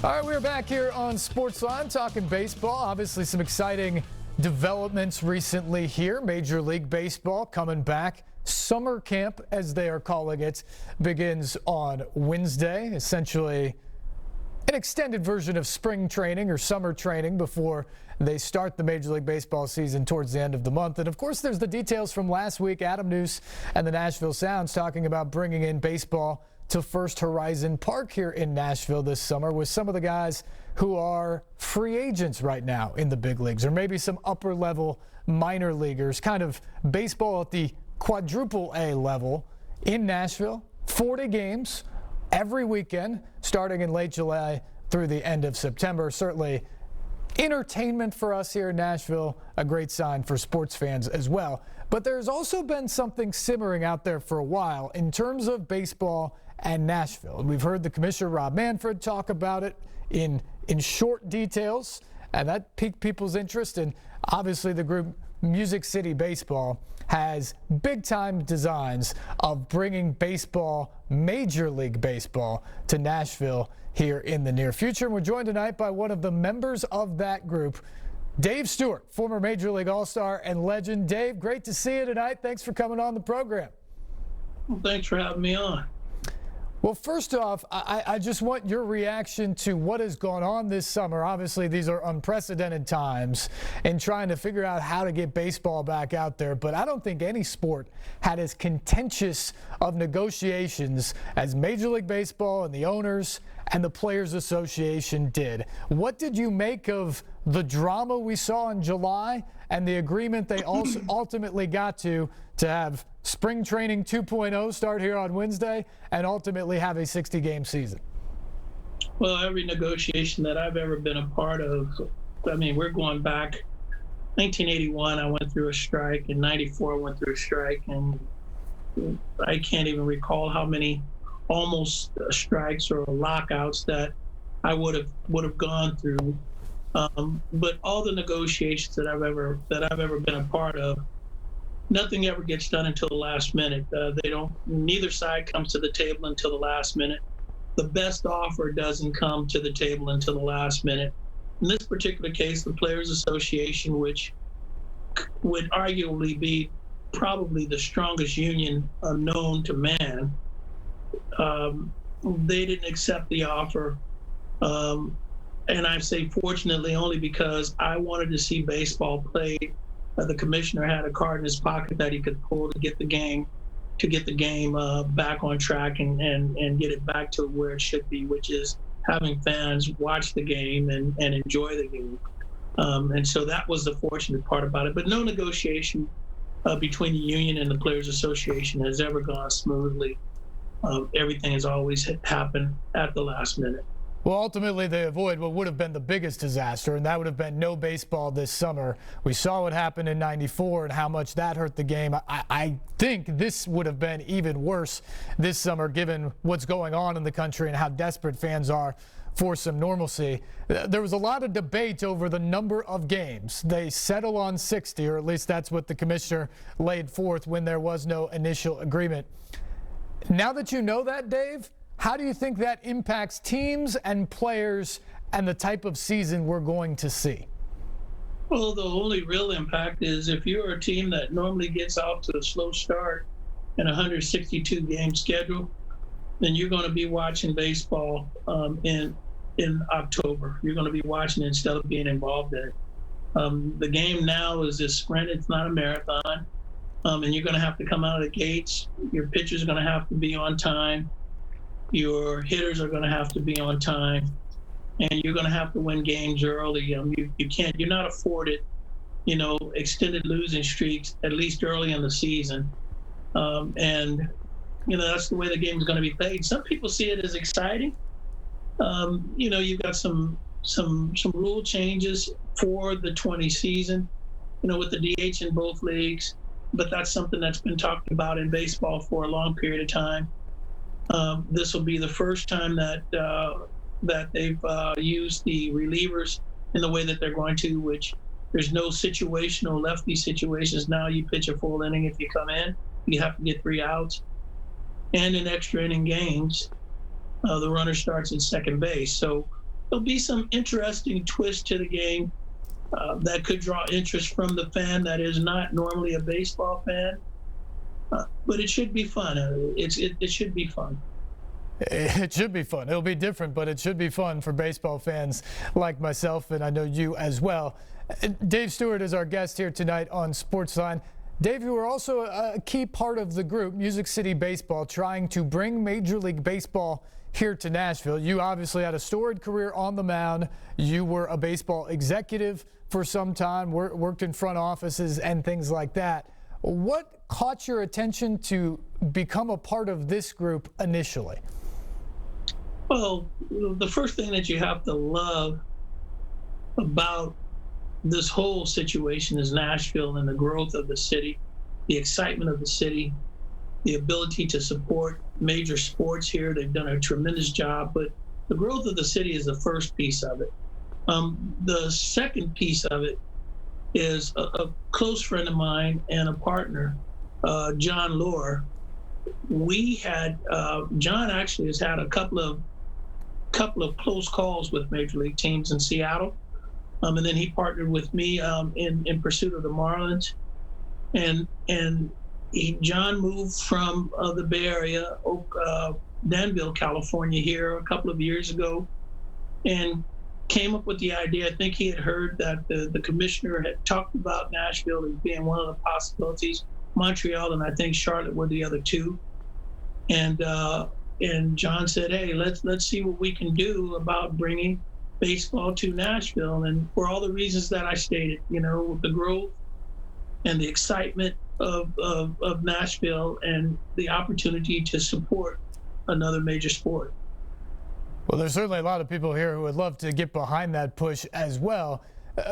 All right, we're back here on Sportsline talking baseball. Obviously, some exciting developments recently here. Major League Baseball coming back. Summer camp, as they are calling it, begins on Wednesday. Essentially, an extended version of spring training or summer training before they start the Major League Baseball season towards the end of the month. And of course, there's the details from last week. Adam News and the Nashville Sounds talking about bringing in baseball to First Horizon Park here in Nashville this summer with some of the guys who are free agents right now in the big leagues, or maybe some upper level minor leaguers, kind of baseball at the quadruple A level in Nashville. 40 games every weekend starting in late July through the end of September. Certainly entertainment for us here in Nashville, a great sign for sports fans as well. But there's also been something simmering out there for a while in terms of baseball and Nashville. And we've heard the commissioner, Rob Manfred, talk about it in short details, and that piqued people's interest. And obviously the group Music City Baseball has big-time designs of bringing baseball, Major League Baseball, to Nashville here in the near future. And we're joined tonight by one of the members of that group, Dave Stewart, former Major League All-Star and legend. Dave, great to see you tonight. Thanks for coming on the program. Well, thanks for having me on. Well, first off, I just want your reaction to what has gone on this summer. Obviously, these are unprecedented times in trying to figure out how to get baseball back out there. But I don't think any sport had as contentious of negotiations as Major League Baseball and the owners and the Players Association did. What did you make of the drama we saw in July and the agreement they also ultimately got to have spring training 2.0 start here on Wednesday and ultimately have a 60-game season? Well, every negotiation that I've ever been a part of, I mean, we're going back 1981, I went through a strike. In 94, I went through a strike, and I can't even recall how many almost strikes or lockouts that I would have gone through. But all the negotiations that I've ever been a part of, nothing ever gets done until the last minute. Neither side comes to the table until the last minute. The best offer doesn't come to the table until the last minute. In this particular case, the Players Association, which would arguably be probably the strongest union known to man, they didn't accept the offer. And I say fortunately only because I wanted to see baseball played. The commissioner had a card in his pocket that he could pull to get the game back on track and get it back to where it should be, which is having fans watch the game and enjoy the game. And so that was the fortunate part about it. But no negotiation between the union and the Players Association has ever gone smoothly. Everything has always happened at the last minute. Well, ultimately, they avoid what would have been the biggest disaster, and that would have been no baseball this summer. We saw what happened in '94 and how much that hurt the game. I think this would have been even worse this summer, given what's going on in the country and how desperate fans are for some normalcy. There was a lot of debate over the number of games. They settle on 60, or at least that's what the commissioner laid forth when there was no initial agreement. Now that you know that, Dave, how do you think that impacts teams and players and the type of season we're going to see? Well, the only real impact is if you're a team that normally gets off to a slow start in a 162-game schedule, then you're going to be watching baseball in October. You're going to be watching it instead of being involved in it. The game now is a sprint. It's not a marathon. And you're going to have to come out of the gates. Your pitchers are going to have to be on time. Your hitters are going to have to be on time, and you're going to have to win games early. You're not afforded, extended losing streaks, at least early in the season. And that's the way the game is going to be played. Some people see it as exciting. You've got some rule changes for the 20 season, with the DH in both leagues, but that's something that's been talked about in baseball for a long period of time. This will be the first time that they've used the relievers in the way that they're going to, which there's no situational lefty situations. Now you pitch a full inning. If you come in, you have to get 3 outs. And in extra inning games, the runner starts at second base. So there'll be some interesting twist to the game that could draw interest from the fan that is not normally a baseball fan. But it should be fun. It should be fun. It should be fun. It'll be different, but it should be fun for baseball fans like myself, and I know you as well. Dave Stewart is our guest here tonight on Sportsline. Dave, you were also a key part of the group, Music City Baseball, trying to bring Major League Baseball here to Nashville. You obviously had a storied career on the mound. You were a baseball executive for some time, worked in front offices and things like that. What caught your attention to become a part of this group initially? Well, the first thing that you have to love about this whole situation is Nashville and the growth of the city, the excitement of the city, the ability to support major sports here. They've done a tremendous job, but the growth of the city is the first piece of it. The second piece of it is a close friend of mine and a partner, John Lohr. We had John actually has had a couple of close calls with major league teams in Seattle, and then he partnered with me in pursuit of the Marlins, and John moved from the Bay Area, Danville, California, here a couple of years ago, and came up with the idea. I think he had heard that the commissioner had talked about Nashville as being one of the possibilities. Montreal and I think Charlotte were the other two. And John said, "Hey, let's see what we can do about bringing baseball to Nashville." And for all the reasons that I stated, the growth and the excitement of Nashville and the opportunity to support another major sport. Well, there's certainly a lot of people here who would love to get behind that push as well.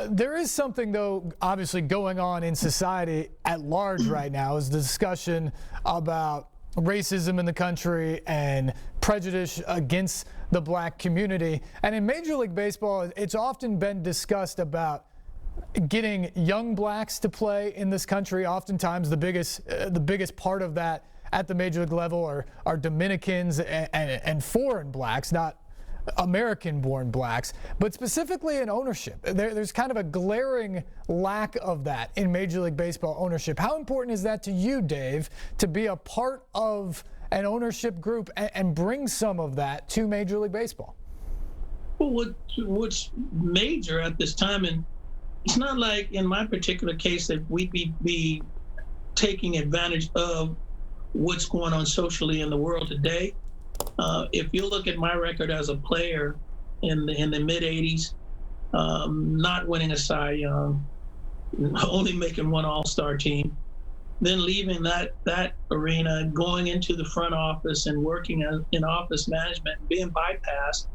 There is something, though, obviously going on in society at large right now, is the discussion about racism in the country and prejudice against the black community. And in Major League Baseball, it's often been discussed about getting young blacks to play in this country. Oftentimes the biggest part of that at the major league level are Dominicans and foreign blacks, not American-born blacks, but specifically in ownership. There's kind of a glaring lack of that in Major League Baseball ownership. How important is that to you, Dave, to be a part of an ownership group and bring some of that to Major League Baseball? Well, what's major at this time, and it's not like in my particular case that we'd be taking advantage of what's going on socially in the world today. If you look at my record as a player in the mid 80s, not winning a Cy Young, only making one All-Star team, then leaving that arena, going into the front office and working in office management, being bypassed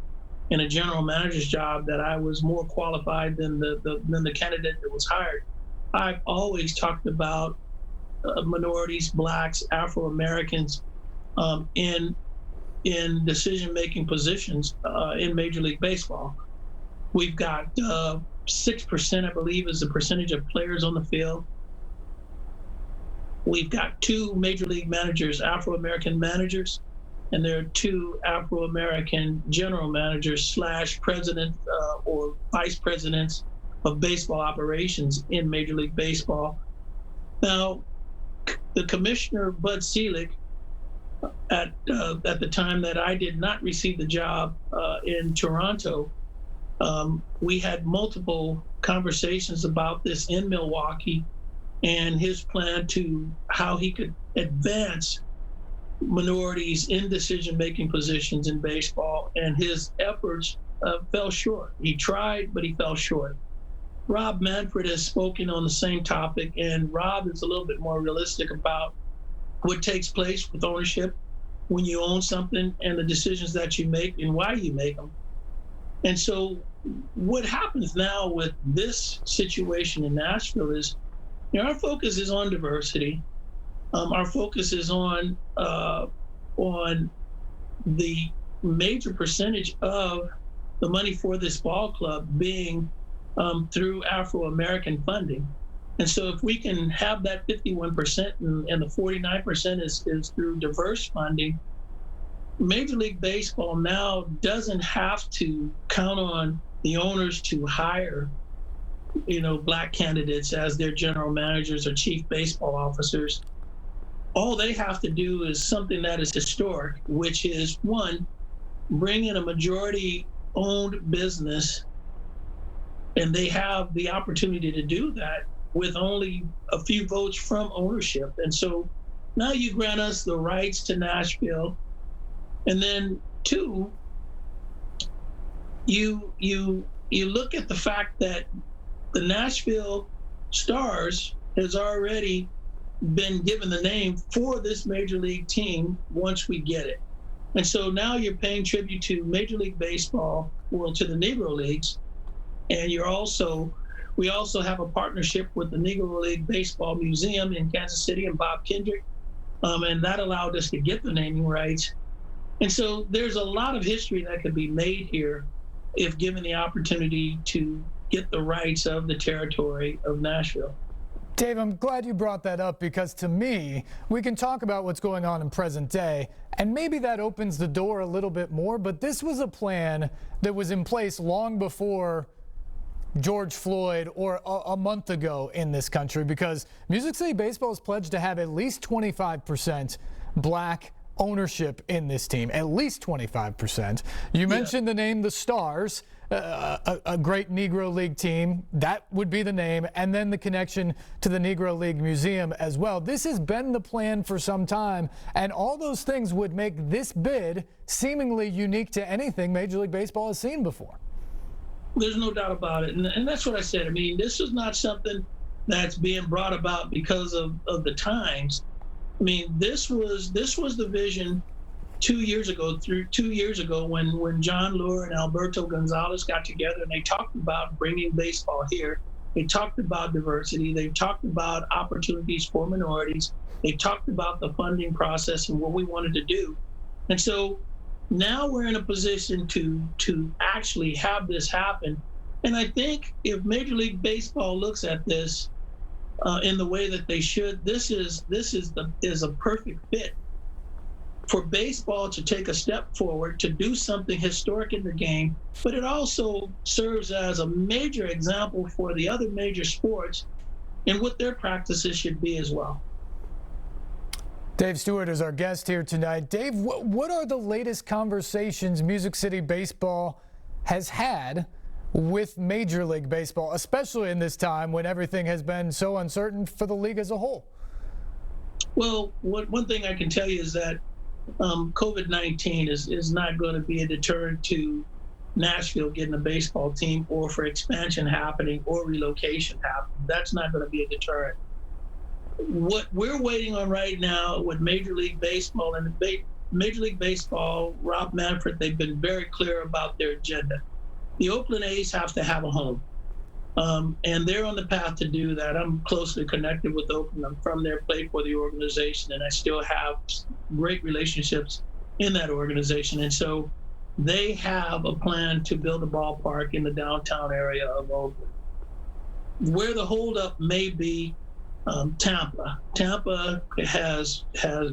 in a general manager's job that I was more qualified than the candidate that was hired. I've always talked about minorities, blacks, Afro-Americans in decision-making positions in Major League Baseball. We've got 6%, I believe, is the percentage of players on the field. We've got 2 Major League managers, Afro-American managers, and there are 2 Afro-American general managers / president or vice presidents of baseball operations in Major League Baseball. Now, the commissioner, Bud Selig, at the time that I did not receive the job in Toronto, we had multiple conversations about this in Milwaukee and his plan to how he could advance minorities in decision-making positions in baseball, and his efforts fell short. He tried, but he fell short. Rob Manfred has spoken on the same topic, and Rob is a little bit more realistic about what takes place with ownership when you own something and the decisions that you make and why you make them. And so what happens now with this situation in Nashville is, our focus is on diversity. Our focus is on the major percentage of the money for this ball club being through Afro-American funding. And so if we can have that 51% and the 49% is through diverse funding, Major League Baseball now doesn't have to count on the owners to hire, black candidates as their general managers or chief baseball officers. All they have to do is something that is historic, which is, one, bring in a majority owned business, and they have the opportunity to do that with only a few votes from ownership. And so now you grant us the rights to Nashville. And then two, you look at the fact that the Nashville Stars has already been given the name for this major league team once we get it. And so now you're paying tribute to Major League Baseball, well, to the Negro Leagues. And we also have a partnership with the Negro League Baseball Museum in Kansas City and Bob Kendrick. And that allowed us to get the naming rights. And so there's a lot of history that could be made here if given the opportunity to get the rights of the territory of Nashville. Dave, I'm glad you brought that up, because to me, we can talk about what's going on in present day, and maybe that opens the door a little bit more, but this was a plan that was in place long before George Floyd or a month ago in this country, because Music City Baseball is pledged to have at least 25% black ownership in this team, at least 25%. You mentioned the name the Stars, a great Negro League team. That would be the name, and then the connection to the Negro League Museum as well. This has been the plan for some time, and all those things would make this bid seemingly unique to anything Major League Baseball has seen before. There's no doubt about it, and that's what I said. I mean, this is not something that's being brought about because of the times. I mean, this was the vision 2 years ago, when John Lure and Alberto Gonzalez got together and they talked about bringing baseball here. They talked about diversity. They talked about opportunities for minorities. They talked about the funding process and what we wanted to do. And so now we're in a position to actually have this happen. And I think if Major League Baseball looks at this in the way that they should, this is a perfect fit for baseball to take a step forward, to do something historic in the game, but it also serves as a major example for the other major sports and what their practices should be as well. Dave Stewart is our guest here tonight. Dave, what are the latest conversations Music City Baseball has had with Major League Baseball, especially in this time when everything has been so uncertain for the league as a whole? Well, one thing I can tell you is that COVID-19 is not going to be a deterrent to Nashville getting a baseball team, or for expansion happening or relocation happening. That's not going to be a deterrent. What we're waiting on right now with Major League Baseball and Major League Baseball, Rob Manfred, they've been very clear about their agenda. The Oakland A's have to have a home. And they're on the path to do that. I'm closely connected with Oakland. I'm from there, played for the organization, and I still have great relationships in that organization. And so they have a plan to build a ballpark in the downtown area of Oakland. Where the holdup may be, Tampa. Tampa has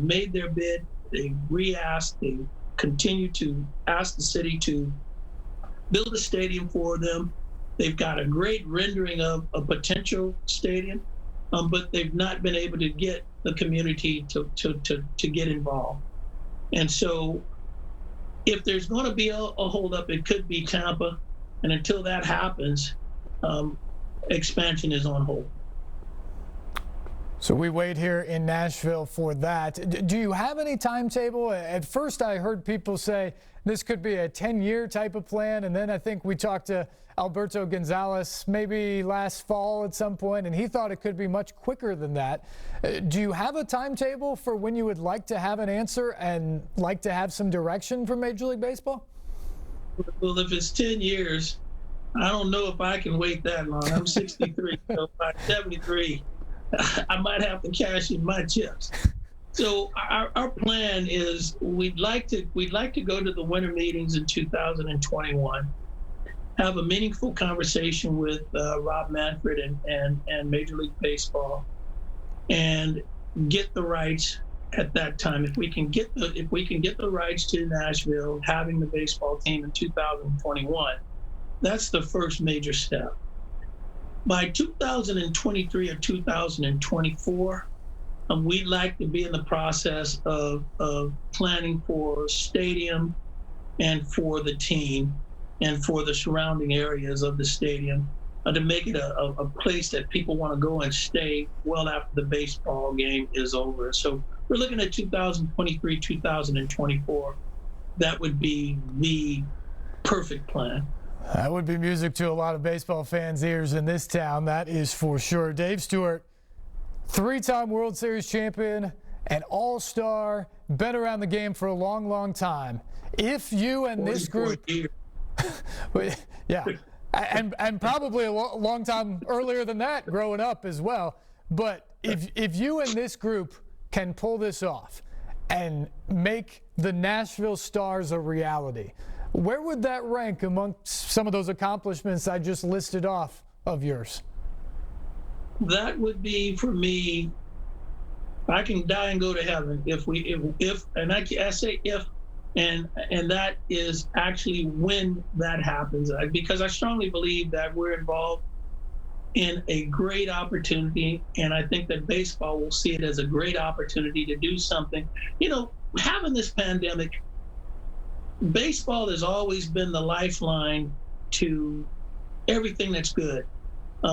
made their bid. They re-asked. They continue to ask the city to build a stadium for them. They've got a great rendering of a potential stadium, but they've not been able to get the community to get involved. And so if there's going to be a holdup, it could be Tampa. And until that happens, expansion is on hold. So we wait here in Nashville for that. Do you have any timetable? At first, I heard people say this could be a 10-year type of plan, and then I think we talked to Alberto Gonzalez maybe last fall at some point, and he thought it could be much quicker than that. Do you have a timetable for when you would like to have an answer and like to have some direction from Major League Baseball? Well, if it's 10 years, I don't know if I can wait that long. I'm 63, so by 73, I might have to cash in my chips. So our plan is we'd like to go to the winter meetings in 2021, have a meaningful conversation with Rob Manfred and Major League Baseball, and get the rights at that time. If we can get the rights to Nashville, having the baseball team in 2021, that's the first major step. By 2023 or 2024, we'd like to be in the process of planning for a stadium and for the team and for the surrounding areas of the stadium to make it a place that people want to go and stay well after the baseball game is over. So we're looking at 2023, 2024. That would be the perfect plan. That would be music to a lot of baseball fans' ears in this town, that is for sure. Dave Stewart, three-time World Series champion, an all-star, been around the game for a long, long time. If you and this group, yeah, and probably a long time earlier than that, growing up as well. But if you and this group can pull this off and make the Nashville Stars a reality, where would that rank amongst some of those accomplishments I just listed off of yours? That would be, for me, I can die and go to heaven if and I say if, and that is actually when that happens, because I strongly believe that we're involved in a great opportunity, and I think that baseball will see it as a great opportunity to do something. You know, having this pandemic, baseball has always been the lifeline to everything that's good.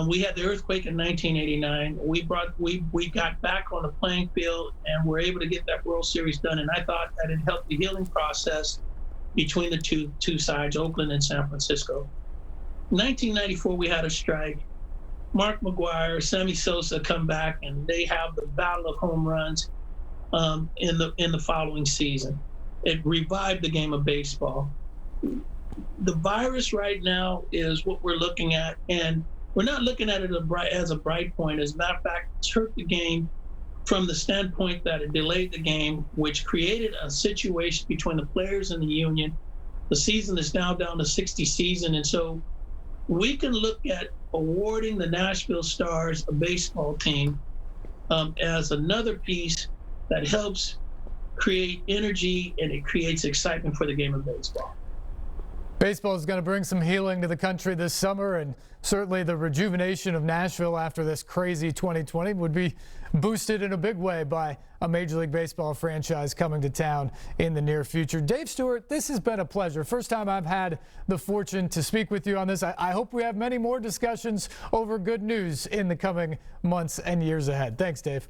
We had the earthquake in 1989. We got back on the playing field and were able to get that World Series done. And I thought that it helped the healing process between the two sides, Oakland and San Francisco. 1994, we had a strike. Mark McGwire, Sammy Sosa come back, and they have the battle of home runs in the following season. It revived the game of baseball. The virus right now is what we're looking at, and we're not looking at it as a bright point. As a matter of fact, it's hurt the game from the standpoint that it delayed the game, which created a situation between the players and the union. The season is now down to 60 season, and so we can look at awarding the Nashville Stars a baseball team as another piece that helps create energy, and it creates excitement for the game of baseball. Baseball is going to bring some healing to the country this summer, and certainly the rejuvenation of Nashville after this crazy 2020 would be boosted in a big way by a Major League Baseball franchise coming to town in the near future. Dave Stewart, this has been a pleasure. First time I've had the fortune to speak with you on this. I hope we have many more discussions over good news in the coming months and years ahead. Thanks, Dave.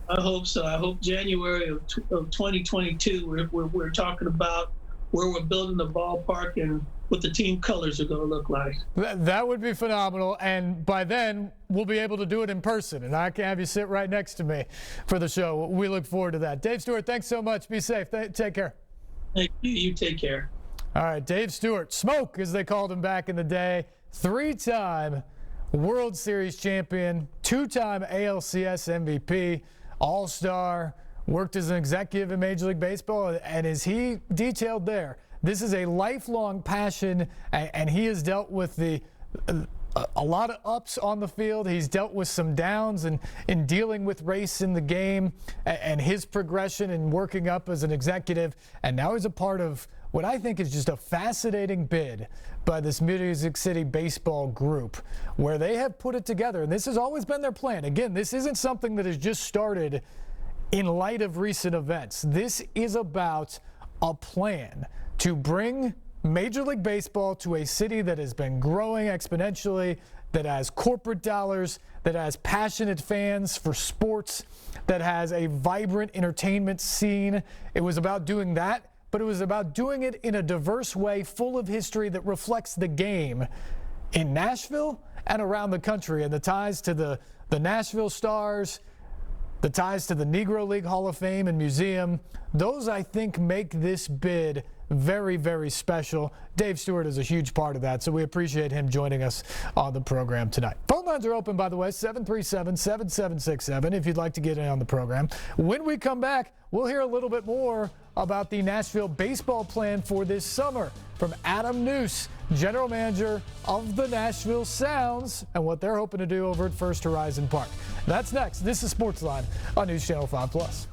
I hope so. I hope January of 2022 we're talking about where we're building the ballpark and what the team colors are going to look like. That would be phenomenal, and by then we'll be able to do it in person, and I can have you sit right next to me for the show. We look forward to that. Dave Stewart, thanks so much. Be safe. Take care. Thank you. You take care. All right, Dave Stewart, Smoke as they called him back in the day, three-time World Series champion, two-time ALCS MVP, All-Star, worked as an executive in Major League Baseball, and as he detailed there, this is a lifelong passion, and he has dealt with a lot of ups on the field. He's dealt with some downs and in dealing with race in the game and his progression and working up as an executive, and now he's a part of what I think is just a fascinating bid by this Music City baseball group, where they have put it together, and this has always been their plan. Again, this isn't something that has just started in light of recent events. This is about a plan to bring Major League Baseball to a city that has been growing exponentially, that has corporate dollars, that has passionate fans for sports, that has a vibrant entertainment scene. It was about doing that, but it was about doing it in a diverse way, full of history that reflects the game in Nashville and around the country, and the ties to the Nashville Stars, the ties to the Negro League Hall of Fame and Museum. Those, I think, make this bid very, very special. Dave Stewart is a huge part of that, so we appreciate him joining us on the program tonight. Phone lines are open, by the way, 737-7767 if you'd like to get in on the program. When we come back, we'll hear a little bit more about the Nashville baseball plan for this summer from Adam Noose, general manager of the Nashville Sounds, and what they're hoping to do over at First Horizon Park. That's next. This is Sportsline on News Channel 5+.